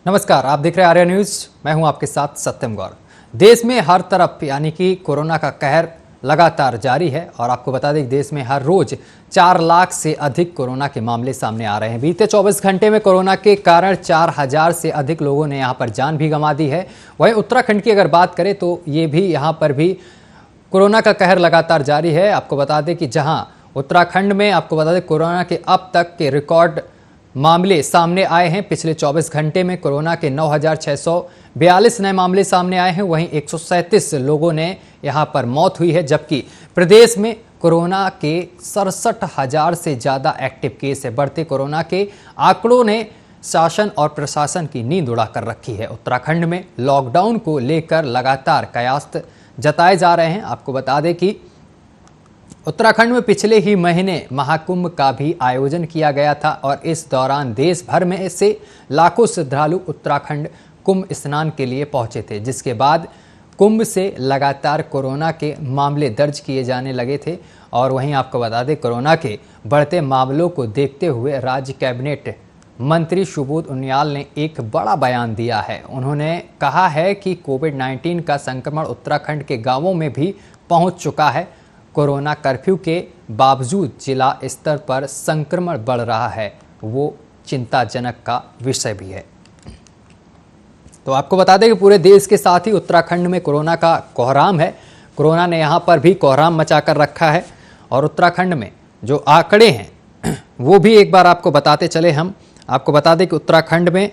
नमस्कार, आप देख रहे हैं आर्या न्यूज। मैं हूं आपके साथ सत्यम गौर। देश में हर तरफ यानी कि कोरोना का कहर लगातार जारी है और आपको बता दें कि देश में हर रोज 4 लाख से अधिक कोरोना के मामले सामने आ रहे हैं। बीते 24 घंटे में कोरोना के कारण 4000 से अधिक लोगों ने यहां पर जान भी गंवा दी है। वहीं उत्तराखंड की अगर बात करें तो ये भी यहां पर भी कोरोना का कहर लगातार जारी है। आपको बता दें कि जहां उत्तराखंड में आपको बता दें कोरोना के अब तक के रिकॉर्ड मामले सामने आए हैं। पिछले 24 घंटे में कोरोना के 9642 नए मामले सामने आए हैं। वहीं 137 लोगों ने यहां पर मौत हुई है, जबकि प्रदेश में कोरोना के 67,000 से ज़्यादा एक्टिव केस है। बढ़ते कोरोना के आंकड़ों ने शासन और प्रशासन की नींद उड़ा कर रखी है। उत्तराखंड में लॉकडाउन को लेकर लगातार कयास जताए जा रहे हैं। आपको बता दें कि उत्तराखंड में पिछले ही महीने महाकुंभ का भी आयोजन किया गया था और इस दौरान देश भर में से लाखों श्रद्धालु उत्तराखंड कुंभ स्नान के लिए पहुंचे थे, जिसके बाद कुंभ से लगातार कोरोना के मामले दर्ज किए जाने लगे थे। और वहीं आपको बता दें कोरोना के बढ़ते मामलों को देखते हुए राज्य कैबिनेट मंत्री सुबोध उनियाल ने एक बड़ा बयान दिया है। उन्होंने कहा है कि कोविड-19 का संक्रमण उत्तराखंड के गाँवों में भी पहुँच चुका है। कोरोना कर्फ्यू के बावजूद जिला स्तर पर संक्रमण बढ़ रहा है, वो चिंताजनक का विषय भी है। तो आपको बता दें कि पूरे देश के साथ ही उत्तराखंड में कोरोना का कोहराम है। कोरोना ने यहाँ पर भी कोहराम मचा कर रखा है और उत्तराखंड में जो आंकड़े हैं वो भी एक बार आपको बताते चले। हम आपको बता दें कि उत्तराखंड में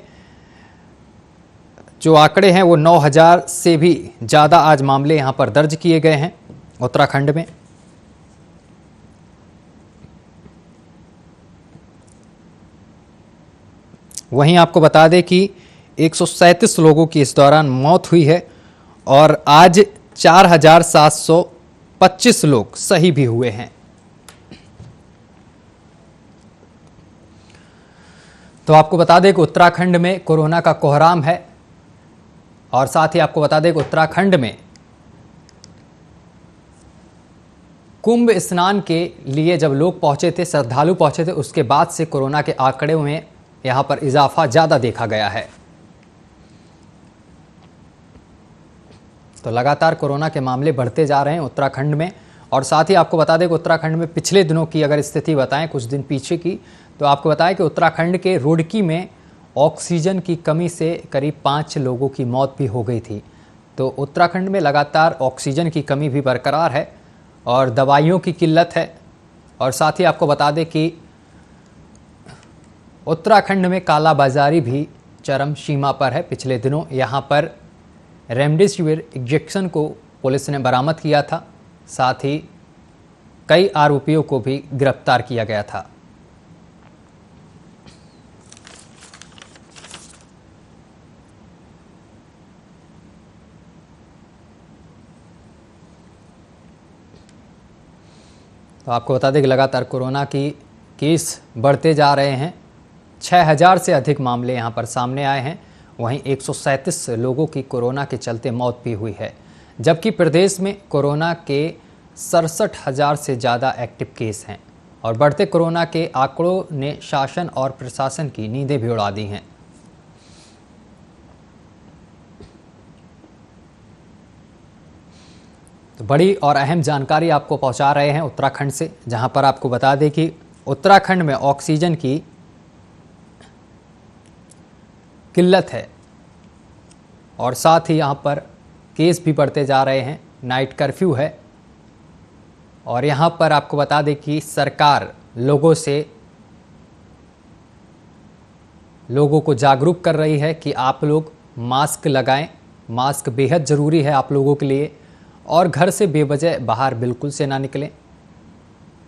जो आंकड़े हैं वो 9000 से भी ज़्यादा आज मामले यहाँ पर दर्ज किए गए हैं उत्तराखंड में। वहीं आपको बता दें कि 137 लोगों की इस दौरान मौत हुई है और आज 4725 लोग सही भी हुए हैं। तो आपको बता दें कि उत्तराखंड में कोरोना का कोहराम है और साथ ही आपको बता दें कि उत्तराखंड में कुंभ स्नान के लिए जब लोग पहुंचे थे, श्रद्धालु पहुंचे थे, उसके बाद से कोरोना के आंकड़े में यहां पर इजाफा ज़्यादा देखा गया है। तो लगातार कोरोना के मामले बढ़ते जा रहे हैं उत्तराखंड में। और साथ ही आपको बता दें कि उत्तराखंड में पिछले दिनों की अगर स्थिति बताएं, कुछ दिन पीछे की, तो आपको बताएं कि उत्तराखंड के रुड़की में ऑक्सीजन की कमी से करीब 5 लोगों की मौत भी हो गई थी। तो उत्तराखंड में लगातार ऑक्सीजन की कमी भी बरकरार है और दवाइयों की किल्लत है। और साथ ही आपको बता दें कि उत्तराखंड में कालाबाजारी भी चरम सीमा पर है। पिछले दिनों यहां पर रेमडेसिविर इंजेक्शन को पुलिस ने बरामद किया था, साथ ही कई आरोपियों को भी गिरफ्तार किया गया था। तो आपको बता दें कि लगातार कोरोना की केस बढ़ते जा रहे हैं। 6000 से अधिक मामले यहां पर सामने आए हैं। वहीं 137 लोगों की कोरोना के चलते मौत भी हुई है, जबकि प्रदेश में कोरोना के 67,000 से ज़्यादा एक्टिव केस हैं और बढ़ते कोरोना के आंकड़ों ने शासन और प्रशासन की नींदें भी उड़ा दी हैं। तो बड़ी और अहम जानकारी आपको पहुंचा रहे हैं उत्तराखंड से, जहां पर आपको बता दें कि उत्तराखंड में ऑक्सीजन की किल्लत है और साथ ही यहाँ पर केस भी बढ़ते जा रहे हैं। नाइट कर्फ्यू है और यहाँ पर आपको बता दें कि सरकार लोगों को जागरूक कर रही है कि आप लोग मास्क लगाएं। मास्क बेहद ज़रूरी है आप लोगों के लिए और घर से बेवजह बाहर बिल्कुल से ना निकलें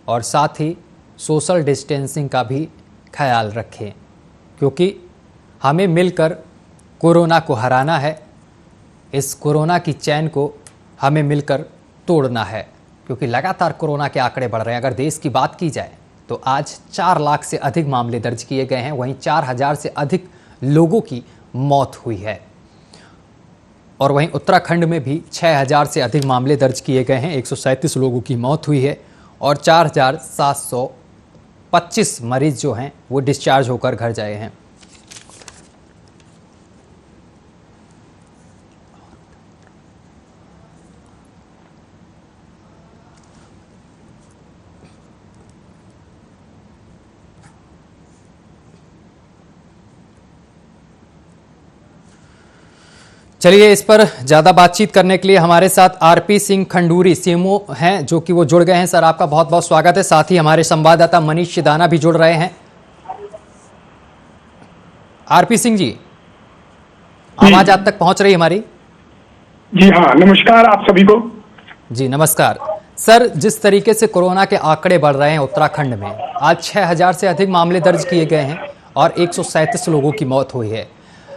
और साथ ही सोशल डिस्टेंसिंग का भी ख्याल रखें, क्योंकि हमें मिलकर कोरोना को हराना है। इस कोरोना की चैन को हमें मिलकर तोड़ना है, क्योंकि लगातार कोरोना के आंकड़े बढ़ रहे हैं। अगर देश की बात की जाए तो आज 4 लाख से अधिक मामले दर्ज किए गए हैं। वहीं 4000 से अधिक लोगों की मौत हुई है और वहीं उत्तराखंड में भी 6000 से अधिक मामले दर्ज किए गए हैं। 137 लोगों की मौत हुई है और 4725 मरीज जो हैं वो डिस्चार्ज होकर घर गए हैं। चलिए, इस पर ज्यादा बातचीत करने के लिए हमारे साथ आरपी सिंह खंडूरी सीएमओ हैं, जो कि वो जुड़ गए हैं। सर, आपका बहुत बहुत स्वागत है। साथ ही हमारे संवाददाता मनीष सिदाना भी जुड़ रहे हैं। आरपी सिंह जी, आवाज आप तक पहुंच रही हमारी? जी हाँ, नमस्कार आप सभी को। जी नमस्कार सर। जिस तरीके से कोरोना के आंकड़े बढ़ रहे हैं उत्तराखंड में, आज 6000 से अधिक मामले दर्ज किए गए हैं और 137 लोगों की मौत हुई है।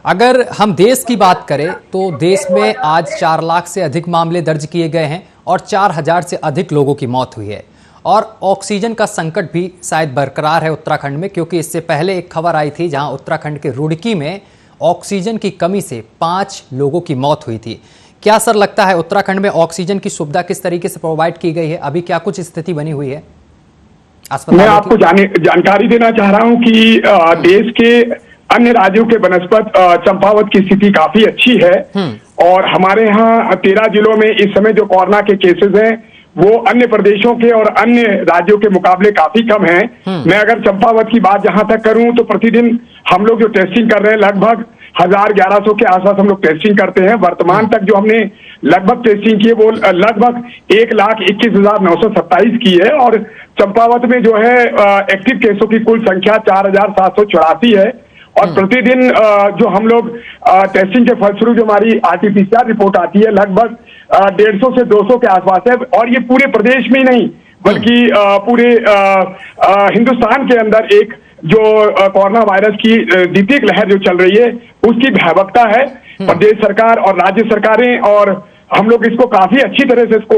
अगर हम देश की बात करें तो देश में आज 4 लाख से अधिक मामले दर्ज किए गए हैं और 4000 से अधिक लोगों की मौत हुई है। और ऑक्सीजन का संकट भी शायद बरकरार है उत्तराखंड में, क्योंकि इससे पहले एक खबर आई थी जहां उत्तराखंड के रुड़की में ऑक्सीजन की कमी से 5 लोगों की मौत हुई थी। क्या सर लगता है उत्तराखंड में ऑक्सीजन की सुविधा किस तरीके से प्रोवाइड की गई है? अभी क्या कुछ स्थिति बनी हुई है मैं आपको जानकारी देना चाह रहा हूं कि देश के अन्य राज्यों के बनस्पत चंपावत की स्थिति काफी अच्छी है और हमारे यहाँ 13 जिलों में इस समय जो कोरोना के केसेस हैं वो अन्य प्रदेशों के और अन्य राज्यों के मुकाबले काफी कम हैं। मैं अगर चंपावत की बात जहां तक करूं तो प्रतिदिन हम लोग जो टेस्टिंग कर रहे हैं लगभग 1100 के आसपास हम लोग टेस्टिंग करते हैं। वर्तमान तक जो हमने लगभग टेस्टिंग की है वो लगभग 1,21,927 की है और चंपावत में जो है एक्टिव केसों की कुल संख्या 4,784 है। और प्रतिदिन जो हम लोग टेस्टिंग के फलस्वरूप जो हमारी आरटीपीसीआर रिपोर्ट आती है लगभग 150 से 200 के आसपास है। और ये पूरे प्रदेश में ही नहीं बल्कि पूरे हिंदुस्तान के अंदर एक जो कोरोना वायरस की द्वितीय लहर जो चल रही है उसकी भयावहता है। प्रदेश सरकार और राज्य सरकारें और हम लोग इसको काफी अच्छी तरह से इसको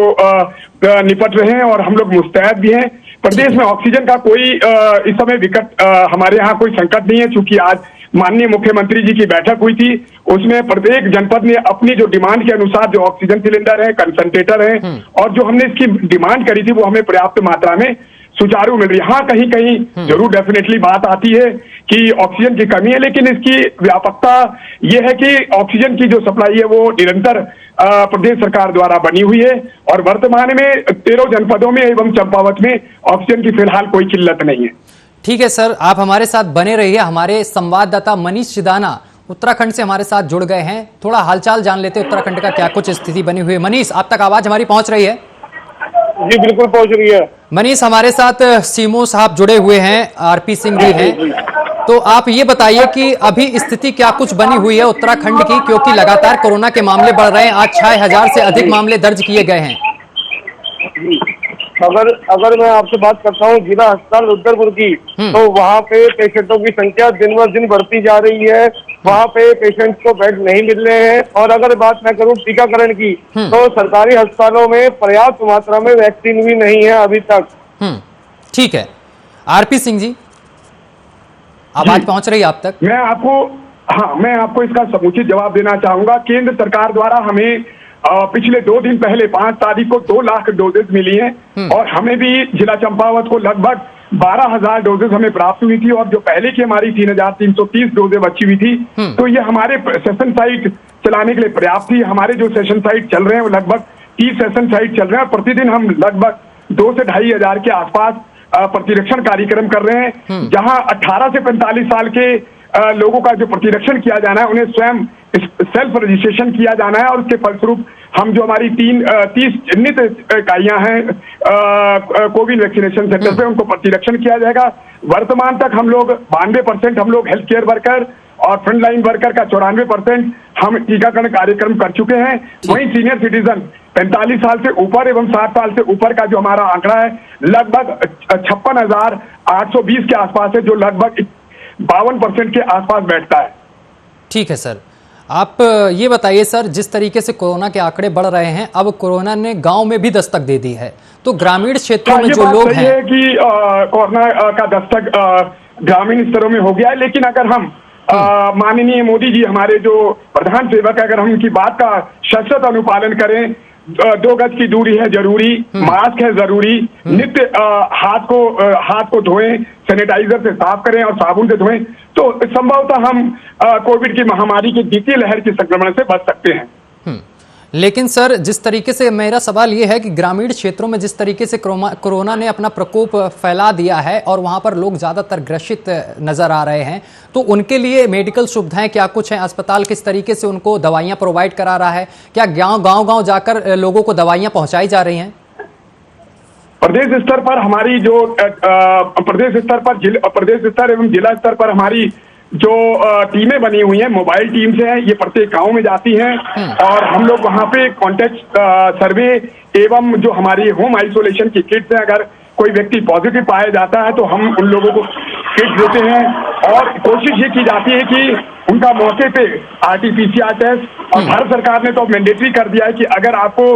निपट रहे हैं और हम लोग मुस्तैद भी हैं। प्रदेश में ऑक्सीजन का कोई इस समय विकट हमारे यहाँ कोई संकट नहीं है, चूंकि आज माननीय मुख्यमंत्री जी की बैठक हुई थी। उसमें प्रत्येक जनपद ने अपनी जो डिमांड के अनुसार जो ऑक्सीजन सिलेंडर है, कंसंट्रेटर है और जो हमने इसकी डिमांड करी थी वो हमें पर्याप्त मात्रा में सुचारू मिल रही है। हाँ, कहीं कहीं जरूर डेफिनेटली बात आती है कि ऑक्सीजन की कमी है, लेकिन इसकी व्यापकता ये है कि ऑक्सीजन की जो सप्लाई है वो निरंतर प्रदेश सरकार द्वारा बनी हुई है और वर्तमान में 13 जनपदों में एवं चंपावत में ऑक्सीजन की फिलहाल कोई किल्लत नहीं है। ठीक है सर, आप हमारे साथ बने रहिए। हमारे संवाददाता मनीष सिदाना उत्तराखंड से हमारे साथ जुड़ गए हैं। थोड़ा हालचाल जान लेते हैं उत्तराखंड का क्या कुछ स्थिति बनी हुई है। मनीष, आप तक आवाज हमारी पहुंच रही है? जी बिल्कुल पहुंच रही है। मनीष, हमारे साथ सीएमओ साहब जुड़े हुए हैं, आरपी सिंह जी हैं। तो आप ये बताइए कि अभी स्थिति क्या कुछ बनी हुई है उत्तराखंड की, क्योंकि लगातार कोरोना के मामले बढ़ रहे हैं। आज 6000 से अधिक मामले दर्ज किए गए हैं। अगर मैं आपसे बात करता हूँ जिला अस्पताल रुद्रपुर की, तो वहाँ पे पेशेंटों की संख्या दिन ब दिन बढ़ती जा रही है। वहाँ पे पेशेंट्स को बेड नहीं मिल रहे हैं। और अगर बात मैं करूँ टीकाकरण की, तो सरकारी अस्पतालों में पर्याप्त मात्रा में वैक्सीन भी नहीं है अभी तक। ठीक है, आरपी सिंह जी आवाज पहुंच रही है आप तक? मैं आपको इसका समुचित जवाब देना चाहूंगा। केंद्र सरकार द्वारा हमें पिछले 2 दिन पहले 5 तारीख को 2 लाख डोजेज मिली हैं और हमें भी जिला चंपावत को लगभग 12,000 डोजेज हमें प्राप्त हुई थी और जो पहले की हमारी 3,330 डोजेज बची हुई थी। तो ये हमारे सेशन साइट चलाने के लिए पर्याप्त थी। हमारे जो सेशन साइट चल रहे हैं वो लगभग 30 सेशन साइट चल रहे हैं। प्रतिदिन हम लगभग 2 से 2,500 के आसपास प्रतिरक्षण कार्यक्रम कर रहे हैं, जहां 18 से 45 साल के लोगों का जो प्रतिरक्षण किया जाना है उन्हें स्वयं सेल्फ रजिस्ट्रेशन किया जाना है और उसके फलस्वरूप हम जो हमारी 30 चिन्हित इकाइयां हैं कोविड वैक्सीनेशन सेंटर पे उनको प्रतिरक्षण किया जाएगा। वर्तमान तक हम लोग 92% हम लोग हेल्थ केयर वर्कर और फ्रंट लाइन वर्कर का 94% हम टीकाकरण कार्यक्रम कर चुके हैं। वहीं सीनियर सिटीजन 45 साल से ऊपर एवं 60 साल से ऊपर का जो हमारा आंकड़ा है लगभग 56,820 के आसपास है, जो लगभग 52% के आसपास बैठता है। ठीक है सर, आप ये बताइए सर, जिस तरीके से कोरोना के आंकड़े बढ़ रहे हैं, अब कोरोना ने गांव में भी दस्तक दे दी है, तो ग्रामीण क्षेत्रों में जो लोग हैं कि कोरोना का दस्तक ग्रामीण स्तरों में हो गया है। लेकिन अगर हम माननीय मोदी जी हमारे जो प्रधान सेवक, अगर हम उनकी बात का शत अनुपालन करें, 2 गज की दूरी है जरूरी, मास्क है जरूरी, नित्य हाथ को धोएं, सैनिटाइजर से साफ करें और साबुन से धोएं, तो संभवतः हम कोविड की महामारी की द्वितीय लहर के संक्रमण से बच सकते हैं। लेकिन सर, जिस तरीके से मेरा सवाल ये है कि ग्रामीण क्षेत्रों में जिस तरीके से कोरोना ने अपना प्रकोप फैला दिया है और वहां पर लोग ज़्यादातर ग्रसित नज़र आ रहे हैं, तो उनके लिए मेडिकल सुविधाएं क्या कुछ हैं? अस्पताल किस तरीके से उनको दवाइयां प्रोवाइड करा रहा है? क्या गांव-गांव जाकर लोगों को दवाइयां पहुंचाई जा रही हैं? प्रदेश स्तर पर हमारी जो प्रदेश स्तर एवं जिला स्तर पर हमारी जो टीमें बनी हुई हैं, मोबाइल टीम्स हैं, ये प्रत्येक गांव में जाती हैं और हम लोग वहां पे कॉन्टेक्ट सर्वे एवं जो हमारी होम आइसोलेशन की किट्स हैं, अगर कोई व्यक्ति पॉजिटिव पाया जाता है तो हम उन लोगों को किट देते हैं और कोशिश ये की जाती है कि उनका मौके पे RT-PCR टेस्ट, और भारत सरकार ने तो मैंडेटरी कर दिया है कि अगर आपको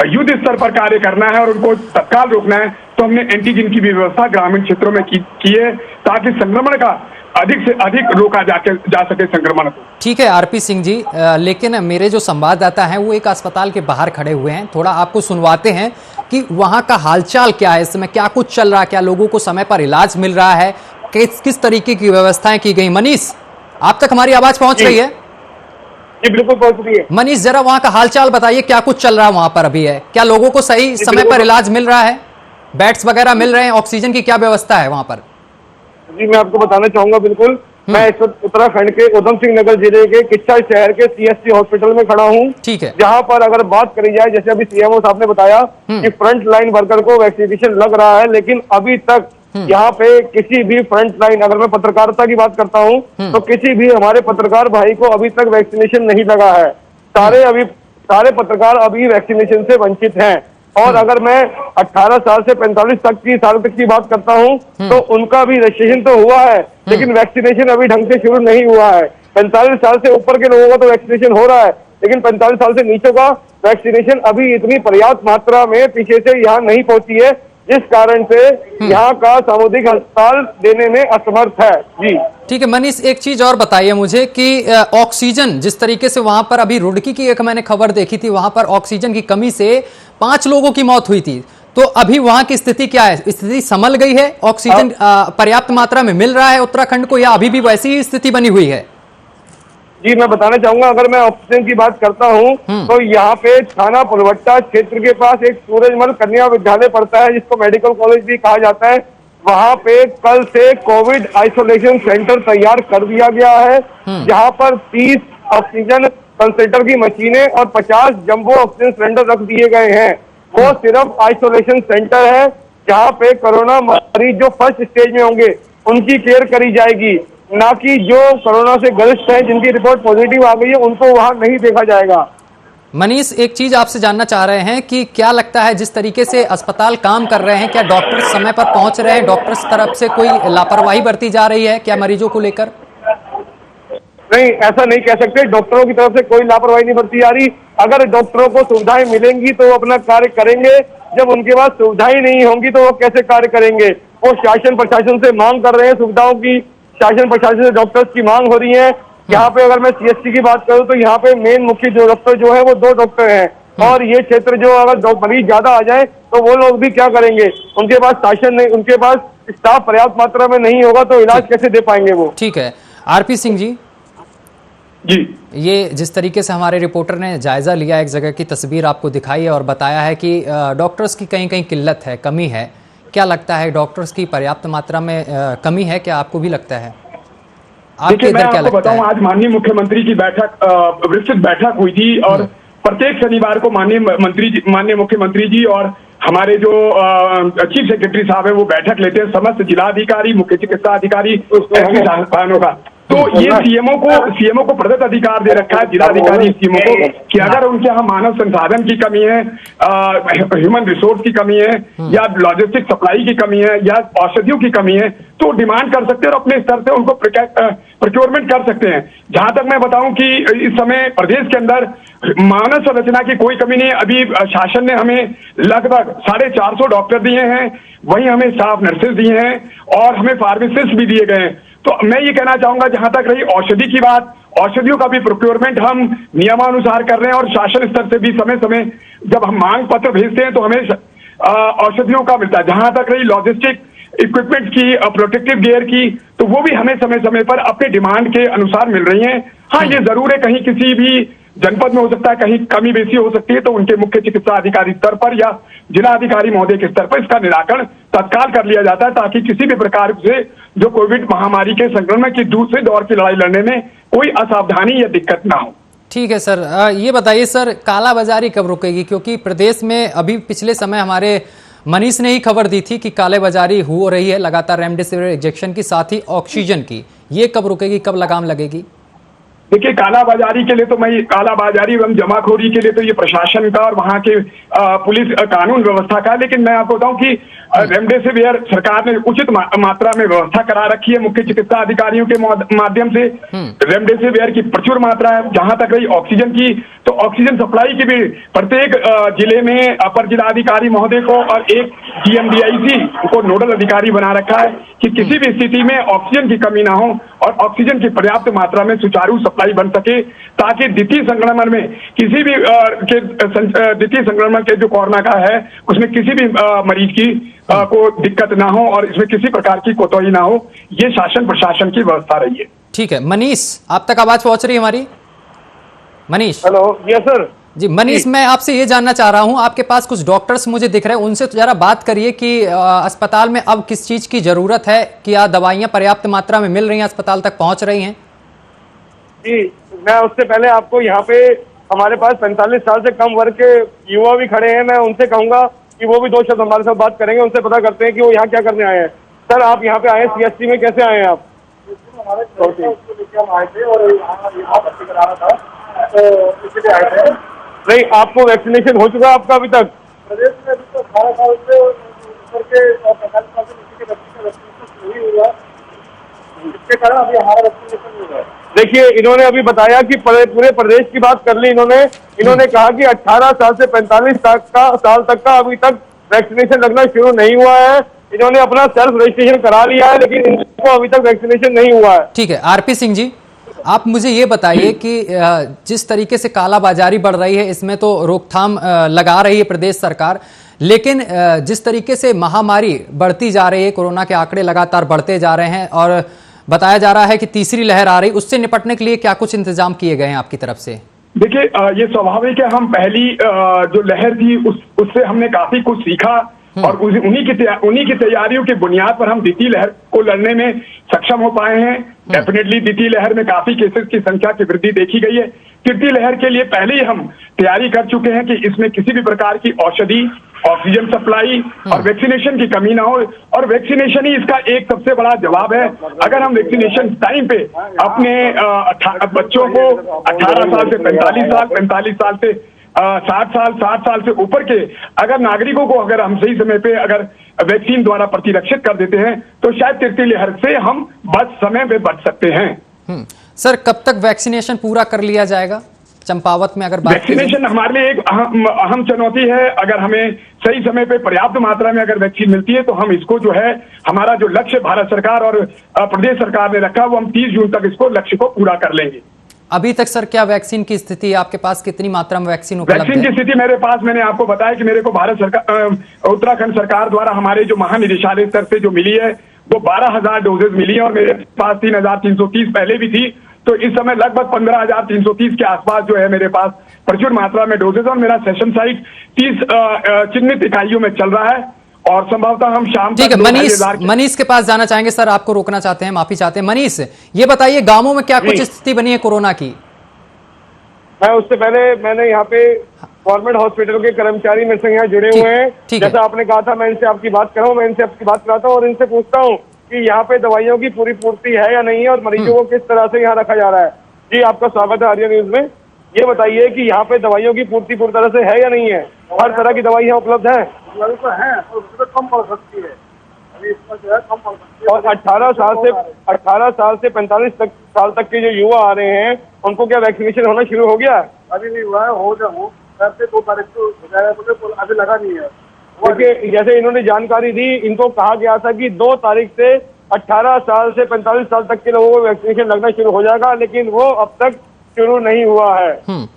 युद्ध स्तर पर कार्य करना है और उनको तत्काल रोकना है तो हमने एंटीजन की भी व्यवस्था ग्रामीण क्षेत्रों में की है ताकि संक्रमण का अधिक से अधिक रोका जा सके संक्रमण को। ठीक है RP सिंह जी, लेकिन मेरे जो संवाददाता हैं वो एक अस्पताल के बाहर खड़े हुए हैं, थोड़ा आपको सुनवाते हैं कि वहां का हालचाल क्या है, इस समय क्या कुछ चल रहा है, क्या लोगों को समय पर इलाज मिल रहा है, किस तरीके की व्यवस्थाएं की गई। मनीष, आप तक हमारी आवाज पहुंच रही है? जी बिल्कुल पहुंच रही है। मनीष, जरा वहां का हालचाल बताइए, क्या कुछ चल रहा है वहां पर अभी है? क्या लोगों को सही समय पर इलाज मिल रहा है, बेड्स वगैरह मिल रहे हैं, ऑक्सीजन की क्या व्यवस्था है वहां पर? जी मैं आपको बताना चाहूंगा, बिल्कुल मैं इस वक्त उत्तराखंड के उधम सिंह नगर जिले के किच्चा शहर के CSC हॉस्पिटल में खड़ा हूँ। ठीक है। जहाँ पर अगर बात करी जाए, जैसे अभी CMO साहब ने बताया कि फ्रंट लाइन वर्कर को वैक्सीनेशन लग रहा है, लेकिन अभी तक यहाँ पे किसी भी फ्रंट लाइन, अगर मैं पत्रकारिता की बात करता हूँ तो किसी भी हमारे पत्रकार भाई को अभी तक वैक्सीनेशन नहीं लगा है। सारे पत्रकार अभी वैक्सीनेशन से वंचित हैं। और अगर मैं 18 साल से 45 साल तक की बात करता हूं तो उनका भी रजिस्ट्रेशन तो हुआ है, लेकिन वैक्सीनेशन अभी ढंग से शुरू नहीं हुआ है। 45 साल से ऊपर के लोगों का तो वैक्सीनेशन हो रहा है, लेकिन 45 साल से नीचे का वैक्सीनेशन अभी इतनी पर्याप्त मात्रा में पीछे से यहाँ नहीं पहुंची है, जिस कारण से यहाँ का सामुदायिक अस्पताल देने में असमर्थ है। जी ठीक है मनीष, एक चीज और बताइए मुझे कि ऑक्सीजन जिस तरीके से वहां पर अभी रुड़की की एक मैंने खबर देखी थी, वहां पर ऑक्सीजन की कमी से 5 लोगों की मौत हुई थी, तो अभी वहां की स्थिति क्या है? स्थिति संभल गई है? ऑक्सीजन पर्याप्त मात्रा में मिल रहा है उत्तराखंड को, या अभी भी वैसी ही स्थिति बनी हुई है? जी मैं बताना चाहूंगा, अगर मैं ऑक्सीजन की बात करता हूं तो यहाँ पे थाना पुलवट्टा क्षेत्र के पास एक सूरजमल कन्या विद्यालय पड़ता है, जिसको मेडिकल कॉलेज भी कहा जाता है। वहां पे कल से कोविड आइसोलेशन सेंटर तैयार कर दिया गया है, जहां पर 30 ऑक्सीजन कंसंट्रेटर की मशीनें और 50 जंबो ऑक्सीजन सिलेंडर रख दिए गए हैं। वो सिर्फ आइसोलेशन सेंटर है जहाँ पे कोरोना मरीज जो फर्स्ट स्टेज में होंगे उनकी केयर करी जाएगी, ना कि जो कोरोना से ग्रस्त है, जिनकी रिपोर्ट पॉजिटिव आ गई है, उनको वहां नहीं देखा जाएगा। मनीष, एक चीज आपसे जानना चाह रहे हैं कि क्या लगता है जिस तरीके से अस्पताल काम कर रहे हैं, क्या डॉक्टर समय पर पहुंच रहे हैं? डॉक्टर्स तरफ से कोई लापरवाही बरती जा रही है क्या मरीजों को लेकर? नहीं, ऐसा नहीं कह सकते, डॉक्टरों की तरफ से कोई लापरवाही नहीं बरती जा रही। अगर डॉक्टरों को सुविधाएं मिलेंगी तो वो अपना कार्य करेंगे, जब उनके पास सुविधाएं नहीं होंगी तो वो कैसे कार्य करेंगे? वो शासन प्रशासन से मांग कर रहे हैं सुविधाओं की, शासन प्रशासन से डॉक्टर्स की मांग हो रही है। यहाँ पे अगर मैं CSC की बात करूँ तो यहाँ पे मेन मुख्य जो डॉक्टर जो है वो 2 डॉक्टर हैं, और ये क्षेत्र जो अगर मरीज ज्यादा आ जाए तो वो लोग भी क्या करेंगे? उनके पास शासन नहीं, उनके पास स्टाफ पर्याप्त मात्रा में नहीं होगा तो इलाज कैसे दे पाएंगे वो? ठीक है RP सिंह जी, ये जिस तरीके से हमारे रिपोर्टर ने जायजा लिया, एक जगह की तस्वीर आपको दिखाई है और बताया है कि डॉक्टर्स की कहीं कहीं किल्लत है, कमी है, क्या लगता है डॉक्टर्स की पर्याप्त मात्रा में कमी है? क्या आपको भी लगता है? देखिए मैं आपको बताऊं, आज माननीय मुख्यमंत्री की विस्तृत बैठक हुई थी और प्रत्येक शनिवार को माननीय मुख्यमंत्री जी और हमारे जो चीफ सेक्रेटरी साहब है वो बैठक लेते हैं, समस्त जिलाधिकारी, मुख्य चिकित्सा अधिकारी, संस्थानों का। तो ये सीएमओ को प्रदत्त अधिकार दे रखा है, जिलाधिकारी सीएमओ को, कि अगर उनके यहाँ मानव संसाधन की कमी है, ह्यूमन रिसोर्स की कमी है, या लॉजिस्टिक सप्लाई की कमी है, या औषधियों की कमी है, तो डिमांड कर सकते हैं और अपने स्तर से उनको प्रोक्योरमेंट कर सकते हैं। जहां तक मैं बताऊं कि इस समय प्रदेश के अंदर मानव संरचना की कोई कमी नहीं है। अभी शासन ने हमें लगभग 450 डॉक्टर दिए हैं, वहीं हमें स्टाफ नर्सेज दिए हैं और हमें फार्मासिस्ट भी दिए गए हैं। तो मैं ये कहना चाहूंगा, जहां तक रही औषधि की बात, औषधियों का भी प्रोक्योरमेंट हम नियमानुसार कर रहे हैं और शासन स्तर से भी समय समय जब हम मांग पत्र भेजते हैं तो हमें औषधियों का मिलता है। जहां तक रही लॉजिस्टिक इक्विपमेंट की, प्रोटेक्टिव गियर की, तो वो भी हमें समय समय पर अपने डिमांड के अनुसार मिल रही हैं। हाँ, ये जरूर है कहीं किसी भी जनपद में हो सकता है कहीं कमी बेसी हो सकती है, तो उनके मुख्य चिकित्सा अधिकारी स्तर पर या जिला अधिकारी महोदय के स्तर पर इसका निराकरण तत्काल कर लिया जाता है, ताकि किसी भी प्रकार से जो कोविड महामारी के संक्रमण की दूसरे दौर की लड़ाई लड़ने में कोई असावधानी या दिक्कत ना हो। ठीक है सर, ये बताइए सर, कालाबाजारी कब रुकेगी? क्योंकि प्रदेश में अभी पिछले समय हमारे मनीष ने ही खबर दी थी कि कालाबाजारी हो रही है लगातार रेमडेसिविर इंजेक्शन की, साथ ही ऑक्सीजन की। ये कब रुकेगी, कब लगाम लगेगी? देखिए, कालाबाजारी के लिए तो कालाबाजारी एवं जमाखोरी के लिए तो ये प्रशासन का और वहां के पुलिस कानून व्यवस्था का है, लेकिन मैं आपको बताऊं कि रेमडेसिविर सरकार ने उचित मात्रा में व्यवस्था करा रखी है मुख्य चिकित्सा अधिकारियों के माध्यम से। रेमडेसिविर की प्रचुर मात्रा है। जहां तक रही ऑक्सीजन की, तो ऑक्सीजन सप्लाई की भी प्रत्येक जिले में अपर जिलाधिकारी महोदय को और एक DMDIC को नोडल अधिकारी बना रखा है कि किसी भी स्थिति में ऑक्सीजन की कमी ना हो और ऑक्सीजन की पर्याप्त मात्रा में सुचारू सप्लाई बन सके, ताकि द्वितीय संक्रमण में किसी भी द्वितीय संक्रमण के जो कोरोना का है उसमें किसी भी मरीज की को दिक्कत ना हो और इसमें किसी प्रकार की कोताही ना हो। ये शासन प्रशासन की व्यवस्था रही है। ठीक है मनीष, आप तक आवाज पहुंच रही है हमारी? मनीष, हेलो। Yes sir. जी मनीष, मैं आपसे ये जानना चाह रहा हूं, आपके पास कुछ डॉक्टर्स मुझे दिख रहे हैं, उनसे तो जरा बात करिए कि अस्पताल में अब किस चीज की जरूरत है, क्या दवाइयां पर्याप्त मात्रा में मिल रही हैं, अस्पताल तक पहुंच रही हैं? जी, मैं उससे पहले आपको यहाँ पे हमारे पास 45 साल से कम वर्ग के युवा भी खड़े हैं, मैं उनसे कहूंगा कि वो भी 2 शब्द हमारे साथ बात करेंगे, उनसे पता करते हैं कि वो यहाँ क्या करने आए हैं। सर, आप यहाँ पे आए CHC में, कैसे आए हैं आप? नहीं, आपको वैक्सीनेशन हो चुका है आपका अभी तक? प्रदेश में अभी तो 18 साल से ऊपर के और 45 साल से नीचे के बच्चे का वैक्सीनेशन नहीं हुआ, इसके कारण अभी हमारा वैक्सीनेशन हुआ है। देखिए, इन्होंने अभी बताया कि पूरे प्रदेश की बात कर ली इन्होंने कहा कि 18 साल से 45 साल तक का अभी तक वैक्सीनेशन लगना शुरू नहीं हुआ है। इन्होंने अपना सेल्फ रजिस्ट्रेशन करा लिया है, लेकिन इनको अभी तक वैक्सीनेशन नहीं हुआ है। ठीक है, RP सिंह जी, आप मुझे ये बताइए कि जिस तरीके से कालाबाजारी बढ़ रही है, इसमें तो रोकथाम लगा रही है प्रदेश सरकार, लेकिन जिस तरीके से महामारी बढ़ती जा रही है, कोरोना के आंकड़े लगातार बढ़ते जा रहे हैं और बताया जा रहा है कि तीसरी लहर आ रही, उससे निपटने के लिए क्या कुछ इंतजाम किए गए हैं आपकी तरफ से? देखिए, ये स्वाभाविक है। हम पहली जो लहर थी उससे हमने काफी कुछ सीखा और उन्हीं की तैयारियों की बुनियाद पर हम द्वितीय लहर को लड़ने में सक्षम हो पाए हैं। डेफिनेटली द्वितीय लहर में काफी केसेस की संख्या की वृद्धि देखी गई है। तृतीय लहर के लिए पहले ही हम तैयारी कर चुके हैं कि इसमें किसी भी प्रकार की औषधि, ऑक्सीजन सप्लाई और वैक्सीनेशन की कमी ना हो, और वैक्सीनेशन ही इसका एक सबसे बड़ा जवाब है। अगर हम वैक्सीनेशन टाइम पे अपने बच्चों को 18 साल से 45 साल, 45 साल से 60 साल से ऊपर के अगर नागरिकों को अगर हम सही समय पे अगर वैक्सीन द्वारा प्रतिरक्षित कर देते हैं, तो शायद तृतीय लहर से हम समय में बच सकते हैं। सर, कब तक वैक्सीनेशन पूरा कर लिया जाएगा चंपावत में? अगर वैक्सीनेशन हमारे लिए एक अहम चुनौती है। अगर हमें सही समय पे पर्याप्त मात्रा में अगर वैक्सीन मिलती है, तो हम इसको जो है, हमारा जो लक्ष्य भारत सरकार और प्रदेश सरकार ने रखा, वो हम 30 जून तक इसको लक्ष्य को पूरा कर लेंगे। अभी तक सर क्या वैक्सीन की स्थिति है आपके पास? कितनी मात्रा में वैक्सीन उपलब्ध है? वैक्सीन की स्थिति मेरे पास, मैंने आपको बताया कि मेरे को भारत सरकार, उत्तराखंड सरकार द्वारा हमारे जो महानिदेशालय स्तर से जो मिली है, वो 12,000 डोजेज मिली है और मेरे पास 3,330 पहले भी थी। तो इस समय लगभग 15,330 के आसपास जो है मेरे पास प्रचुर मात्रा में डोजेज, और मेरा सेशन साइट 30 चिन्हित इकाइयों में चल रहा है और संभवतः हम शाम तक। ठीक है, मनीष के पास जाना चाहेंगे। सर, आपको रोकना चाहते हैं, माफी चाहते हैं। मनीष, ये बताइए गांवों में क्या कुछ स्थिति बनी है कोरोना की? मैं उससे पहले मैंने यहाँ पे गवर्नमेंट हॉस्पिटल के कर्मचारी मेरे से यहाँ जुड़े हुए हैं। जैसा आपने कहा था, मैं इनसे आपकी बात कर रहा हूँ, मैं इनसे आपकी बात कराता हूँ और इनसे पूछता हूँ कि यहाँ पे दवाइयों की पूरी पूर्ति है या नहीं है और मरीजों को किस तरह से यहाँ रखा जा रहा है। जी, आपका स्वागत है आर्या न्यूज में। ये बताइए कि यहाँ पे दवाइयों की पूर्ति पूरी तरह से है या नहीं है? हर तरह की दवाई यहाँ उपलब्ध है? तो है, उससे कम पड़ सकती है, अभी इसमें जो है कम पड़ सकती है। और 18 साल से 45 साल तक के जो युवा आ रहे हैं, उनको क्या वैक्सीनेशन होना शुरू हो गया? अभी नहीं हुआ है, हो 2 तारीख को हो जाएगा, बोले अभी लगा नहीं है। देखिए, जैसे इन्होंने जानकारी दी, इनको कहा गया था कि 2 तारीख से 18 साल से 45 साल तक के लोगों को वैक्सीनेशन लगना शुरू हो जाएगा, लेकिन वो अब तक शुरू नहीं हुआ है।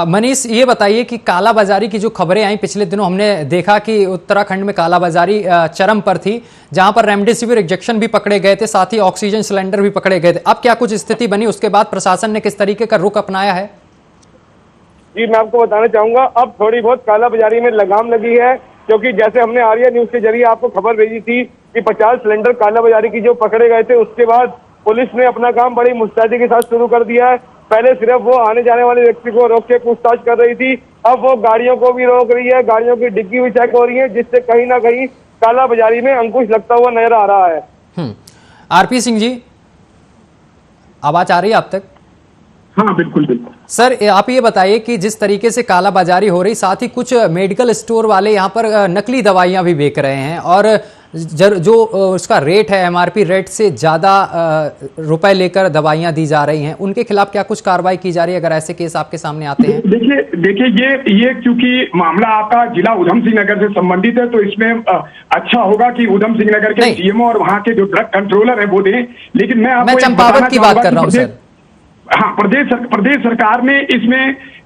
मनीष, ये बताइए कि कालाबाजारी की जो खबरें आई पिछले दिनों, हमने देखा कि उत्तराखंड में कालाबाजारी चरम पर थी, जहां पर रेमडेसिविर इंजेक्शन भी पकड़े गए थे, साथ ही ऑक्सीजन सिलेंडर भी पकड़े गए थे। अब क्या कुछ स्थिति बनी? उसके बाद प्रशासन ने किस तरीके का रुख अपनाया है? जी मैं आपको बताना चाहूंगा, अब थोड़ी बहुत कालाबाजारी में लगाम लगी है, क्योंकि जैसे हमने आर्या न्यूज के जरिए आपको खबर भेजी थी कि 50 सिलेंडर कालाबाजारी की जो पकड़े गए थे, उसके बाद पुलिस ने अपना काम बड़ी मुस्तैदी के साथ शुरू कर दिया है। पहले सिर्फ वो आने जाने वाले व्यक्ति को रोक के पूछताछ कर रही थी, अब वो गाड़ियों को भी रोक रही है, गाड़ियों की डिग्गी भी चेक हो रही है, जिससे कहीं ना कहीं कालाबाजारी में अंकुश लगता हुआ नजर आ रहा है। आरपी सिंह जी, आवाज आ रही है आप तक? हाँ बिल्कुल बिल्कुल। सर आप ये बताइए कि जिस तरीके से कालाबाजारी हो रही, साथ ही कुछ मेडिकल स्टोर वाले यहाँ पर नकली दवाइयाँ भी बेच रहे हैं और जो उसका रेट है एमआरपी रेट से ज़्यादा रुपए लेकर दवाइयाँ दी जा रही हैं, उनके खिलाफ क्या कुछ कार्रवाई की जा रही है अगर ऐसे केस आपके सामने आते हैं? देखिए ये क्योंकि मामला आपका जिला उधम सिंह नगर से संबंधित है, तो इसमें अच्छा होगा कि उधम सिंह नगर के सीएमओ और वहाँ के जो ड्रग कंट्रोलर है वो दें। लेकिन मैं चंपावत की बात कर रहा हूँ सर। हाँ, प्रदेश सरकार ने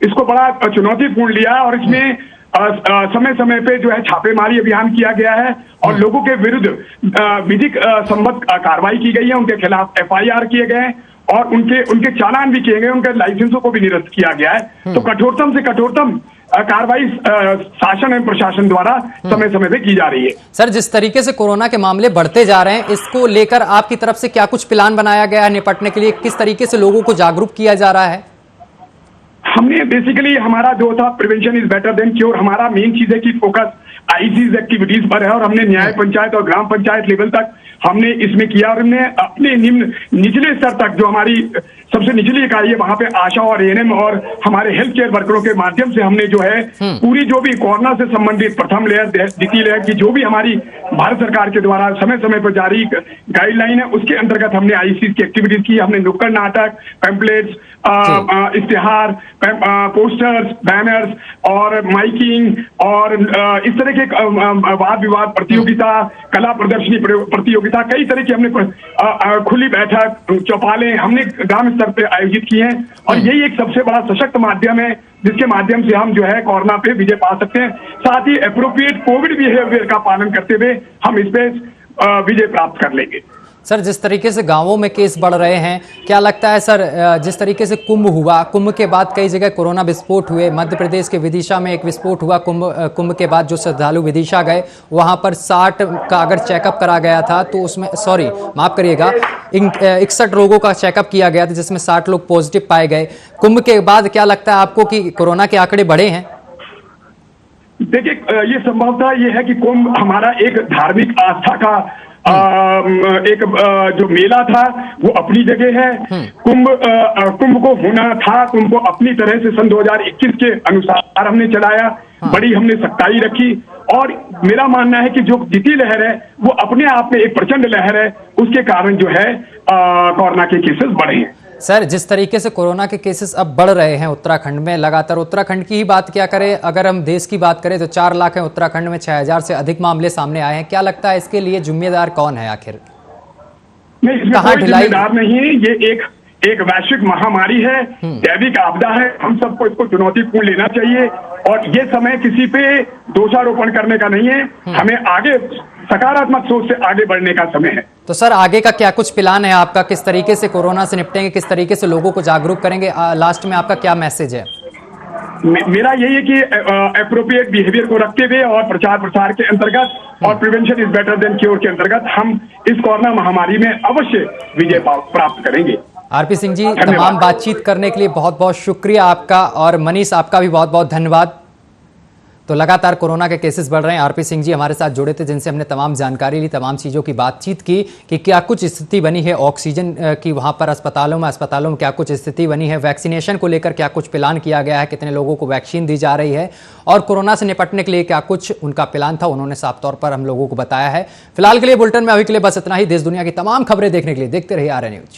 इसको बड़ा चुनौतीपूर्ण लिया और इसमें समय समय पे जो है छापेमारी अभियान किया गया है और लोगों के विरुद्ध विधिक संबद्ध कार्रवाई की गई है, उनके खिलाफ एफआईआर किए गए हैं और उनके चालान भी किए गए, उनके लाइसेंसों को भी निरस्त किया गया है। तो कठोरतम से कठोरतम कार्रवाई शासन एवं प्रशासन द्वारा समय समय पे की जा रही है। सर, जिस तरीके से कोरोना के मामले बढ़ते जा रहे हैं, इसको लेकर आपकी तरफ से क्या कुछ प्लान बनाया गया है निपटने के लिए? किस तरीके से लोगों को जागरूक किया जा रहा है? हमने बेसिकली हमारा जो था prevention is better than cure, हमारा मेन चीज है कि फोकस आईसीज एक्टिविटीज पर है और हमने न्याय पंचायत और ग्राम पंचायत लेवल तक हमने इसमें किया और हमने अपने निचले स्तर तक जो हमारी सबसे निचली इकाई है वहां पे आशा और एएनएम और हमारे हेल्थ केयर वर्करों के माध्यम से हमने जो है पूरी जो भी कोरोना से संबंधित प्रथम लेयर द्वितीय लेयर की जो भी हमारी भारत सरकार के द्वारा समय समय पर जारी गाइडलाइन है उसके अंतर्गत हमने आईसीज की एक्टिविटीज की। हमने नुक्कड़ नाटक, पैम्पलेट्स, इश्तिहार, पोस्टर्स, बैनर्स और माइकिंग और इस तरह के वाद विवाद प्रतियोगिता, कला प्रदर्शनी प्रतियोगिता, कई तरह की हमने खुली बैठक, चौपालें हमने ग्राम स्तर पे आयोजित किए हैं और यही एक सबसे बड़ा सशक्त माध्यम है जिसके माध्यम से हम जो है कोरोना पे विजय पा सकते हैं। साथ ही एप्रोप्रिएट कोविड बिहेवियर का पालन करते हुए हम इस पे विजय प्राप्त कर लेंगे। सर, जिस तरीके से गांवों में केस बढ़ रहे हैं, क्या लगता है सर, जिस तरीके से कुंभ हुआ, कुंभ के बाद कई जगह कोरोना विस्फोट हुए, मध्य प्रदेश के विदिशा में एक विस्फोट हुआ, कुंभ के बाद जो श्रद्धालु विदिशा गए वहां पर 60 का अगर चेकअप करा गया था तो उसमें माफ करिएगा 61 लोगों का चेकअप किया गया था जिसमें 60 लोग पॉजिटिव पाए गए। कुंभ के बाद क्या लगता है आपको कि कोरोना के आंकड़े बढ़े हैं? देखिए, ये संभवतः ये है कि कुंभ हमारा एक धार्मिक आस्था का एक जो मेला था वो अपनी जगह है। कुंभ को होना था, कुंभ को अपनी तरह से सन 2021 के अनुसार हमने चलाया, बड़ी हमने सख्ताई रखी और मेरा मानना है कि जो द्वितीय लहर है वो अपने आप में एक प्रचंड लहर है, उसके कारण जो है कोरोना के केसेस बढ़े हैं। सर, जिस तरीके से कोरोना के केसेस अब बढ़ रहे हैं उत्तराखंड में लगातार, उत्तराखंड की ही बात क्या करें, अगर हम देश की बात करें तो 4 लाख है, उत्तराखंड में 6000 से अधिक मामले सामने आए हैं। क्या लगता है इसके लिए जिम्मेदार कौन है आखिर? नहीं, इसमें कोई जिम्मेदार नहीं है, ये एक वैश्विक महामारी है, दैविक आपदा है, हम सबको इसको चुनौतीपूर्ण लेना चाहिए और ये समय किसी पे दोषारोपण करने का नहीं है, हमें आगे सकारात्मक सोच से आगे बढ़ने का समय है। तो सर, आगे का क्या कुछ प्लान है आपका? किस तरीके से कोरोना से निपटेंगे, किस तरीके से लोगों को जागरूक करेंगे? लास्ट में आपका क्या मैसेज है? मेरा यही है कि एप्रोप्रिएट बिहेवियर को रखते हुए और प्रचार प्रसार के अंतर्गत और prevention is better than cure के अंतर्गत हम इस कोरोना महामारी में अवश्य विजय प्राप्त करेंगे। आरपी सिंह जी, तमाम बातचीत करने के लिए बहुत बहुत शुक्रिया आपका और मनीष आपका भी बहुत बहुत धन्यवाद। तो लगातार कोरोना के केसेस बढ़ रहे हैं, आरपी सिंह जी हमारे साथ जुड़े थे जिनसे हमने तमाम जानकारी ली, तमाम चीज़ों की बातचीत की कि क्या कुछ स्थिति बनी है ऑक्सीजन की वहाँ पर अस्पतालों में क्या कुछ स्थिति बनी है, वैक्सीनेशन को लेकर क्या कुछ प्लान किया गया है, कितने लोगों को वैक्सीन दी जा रही है और कोरोना से निपटने के लिए क्या कुछ उनका प्लान था, उन्होंने साफ तौर पर हम लोगों को बताया है। फिलहाल के लिए बुलेटिन में अभी के लिए बस इतना ही। देश दुनिया की तमाम खबरें देखने के लिए देखते रहिए आर्या न्यूज।